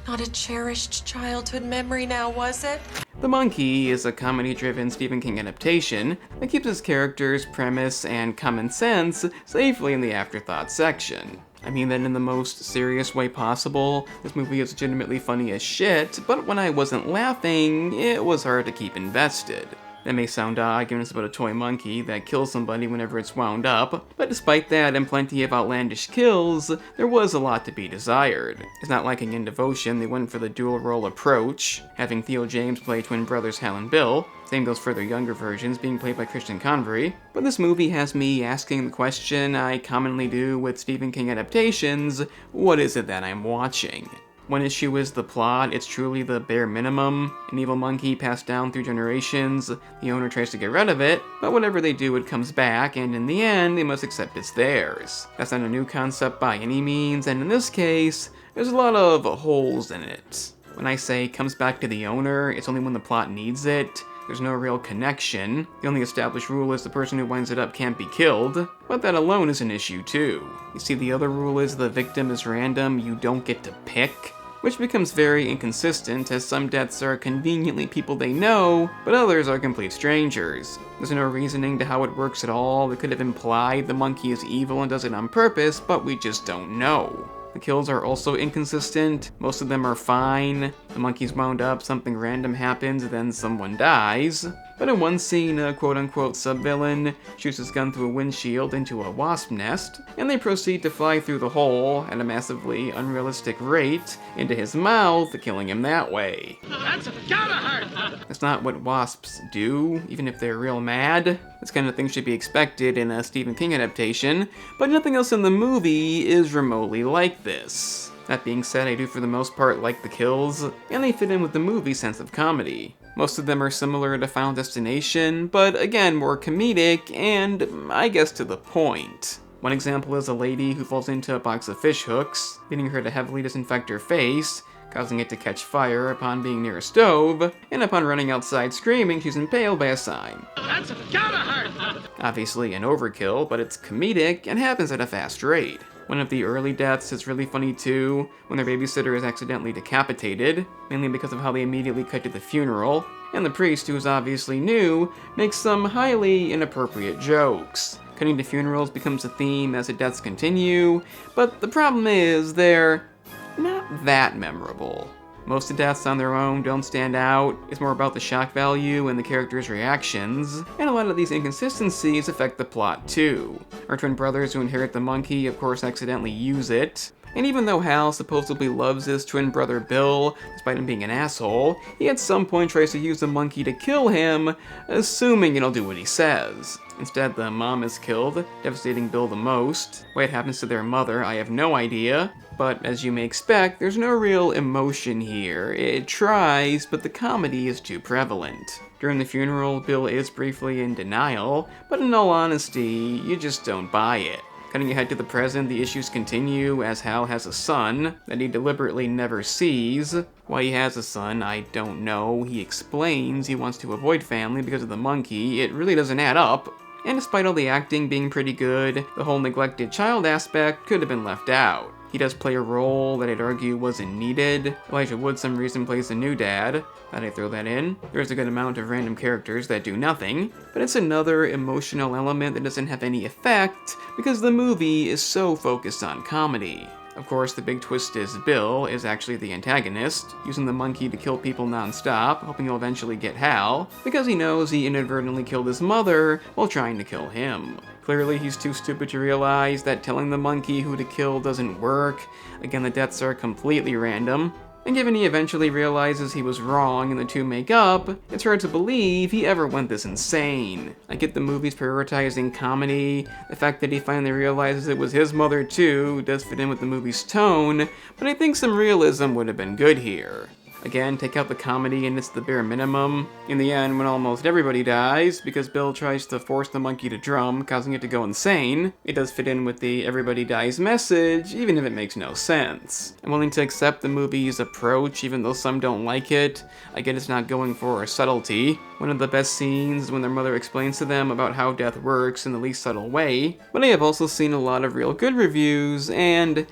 Not a cherished childhood memory now, was it? The Monkey is a comedy-driven Stephen King adaptation that keeps its characters, premise, and common sense safely in the afterthought section. I mean that in the most serious way possible. This movie is legitimately funny as shit, but when I wasn't laughing, it was hard to keep invested. That may sound odd, given it's about a toy monkey that kills somebody whenever it's wound up, but despite that and plenty of outlandish kills, there was a lot to be desired. It's not lacking in devotion, they went for the dual role approach, having Theo James play twin brothers Hal and Bill. Same goes for their younger versions, being played by Convery. But this movie has me asking the question I commonly do with Stephen King adaptations: what is it that I'm watching? One issue is the plot. It's truly the bare minimum. An evil monkey passed down through generations. The owner tries to get rid of it, but whatever they do, it comes back, and in the end, they must accept it's theirs. That's not a new concept by any means, and in this case, there's a lot of holes in it. When I say comes back to the owner, it's only when the plot needs it. There's no real connection. The only established rule is the person who winds it up can't be killed, but that alone is an issue too. You see, the other rule is the victim is random, you don't get to pick, which becomes very inconsistent as some deaths are conveniently people they know, but others are complete strangers. There's no reasoning to how it works at all. They could have implied the monkey is evil and does it on purpose, but we just don't know. The kills are also inconsistent. Most of them are fine. The monkey's wound up, something random happens, then someone dies. But in one scene, a quote-unquote sub-villain shoots his gun through a windshield into a wasp nest, and they proceed to fly through the hole at a massively unrealistic rate into his mouth, killing him that way. That's gotta hurt! That's not what wasps do, even if they're real mad. This kind of thing should be expected in a Stephen King adaptation, but nothing else in the movie is remotely like this. That being said, I do for the most part like the kills, and they fit in with the movie's sense of comedy. Most of them are similar to Final Destination, but again, more comedic and, I guess, to the point. One example is a lady who falls into a box of fish hooks, leading her to heavily disinfect her face, causing it to catch fire upon being near a stove, and upon running outside screaming, she's impaled by a sign. That's gotta hurt! Obviously an overkill, but it's comedic and happens at a fast rate. One of the early deaths is really funny too, when their babysitter is accidentally decapitated, mainly because of how they immediately cut to the funeral, and the priest, who is obviously new, makes some highly inappropriate jokes. Cutting to funerals becomes a theme as the deaths continue, but the problem is they're not that memorable. Most of the deaths on their own don't stand out. It's more about the shock value and the characters' reactions, and a lot of these inconsistencies affect the plot too. Our twin brothers who inherit the monkey of course accidentally use it, and even though Hal supposedly loves his twin brother Bill, despite him being an asshole, he at some point tries to use the monkey to kill him, assuming it'll do what he says. Instead, the mom is killed, devastating Bill the most. Why it happens to their mother, I have no idea. But as you may expect, there's no real emotion here. It tries, but the comedy is too prevalent. During the funeral, Bill is briefly in denial, but in all honesty, you just don't buy it. Cutting ahead to the present, the issues continue as Hal has a son that he deliberately never sees. Why he has a son, I don't know. He explains he wants to avoid family because of the monkey. It really doesn't add up. And despite all the acting being pretty good, the whole neglected child aspect could have been left out. He does play a role that I'd argue wasn't needed. Elijah Wood, some reason, plays the new dad. Thought I'd throw that in. There's a good amount of random characters that do nothing, but it's another emotional element that doesn't have any effect because the movie is so focused on comedy. Of course, the big twist is Bill is actually the antagonist, using the monkey to kill people non-stop, hoping he'll eventually get Hal, because he knows he inadvertently killed his mother while trying to kill him. Clearly, he's too stupid to realize that telling the monkey who to kill doesn't work. Again, the deaths are completely random. And given he eventually realizes he was wrong and the two make up, it's hard to believe he ever went this insane. I get the movie's prioritizing comedy, the fact that he finally realizes it was his mother too does fit in with the movie's tone, but I think some realism would have been good here. Again, take out the comedy and it's the bare minimum. In the end, when almost everybody dies, because Bill tries to force the monkey to drum, causing it to go insane, it does fit in with the everybody dies message, even if it makes no sense. I'm willing to accept the movie's approach, even though some don't like it. I get it's not going for a subtlety. One of the best scenes is when their mother explains to them about how death works in the least subtle way, but I have also seen a lot of real good reviews, and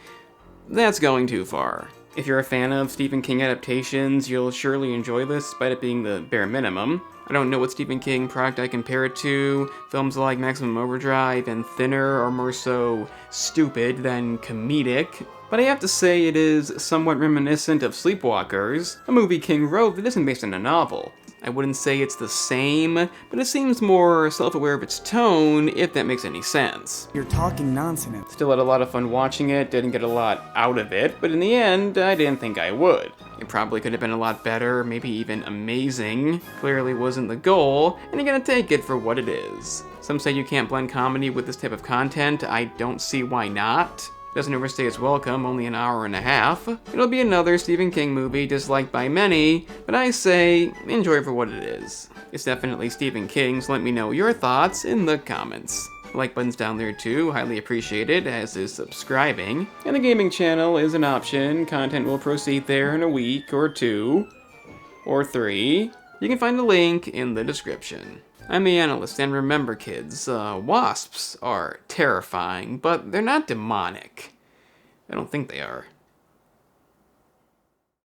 that's going too far. If you're a fan of Stephen King adaptations, you'll surely enjoy this, despite it being the bare minimum. I don't know what Stephen King product I compare it to. Films like Maximum Overdrive and Thinner are more so stupid than comedic. But I have to say it is somewhat reminiscent of Sleepwalkers, a movie King wrote that isn't based on a novel. I wouldn't say it's the same, but it seems more self-aware of its tone, if that makes any sense. You're talking nonsense. Still had a lot of fun watching it, didn't get a lot out of it, but in the end, I didn't think I would. It probably could have been a lot better, maybe even amazing. Clearly wasn't the goal, and you're gonna take it for what it is. Some say you can't blend comedy with this type of content. I don't see why not. Doesn't overstay its welcome, only an hour and a half. It'll be another Stephen King movie disliked by many, but I say enjoy for what it is. It's definitely Stephen King, so let me know your thoughts in the comments. The like button's down there too, highly appreciated, as is subscribing. And the gaming channel is an option. Content will proceed there in a week or 2 or 3. You can find the link in the description. I'm the analyst, and remember kids, wasps are terrifying, but they're not demonic. I don't think they are.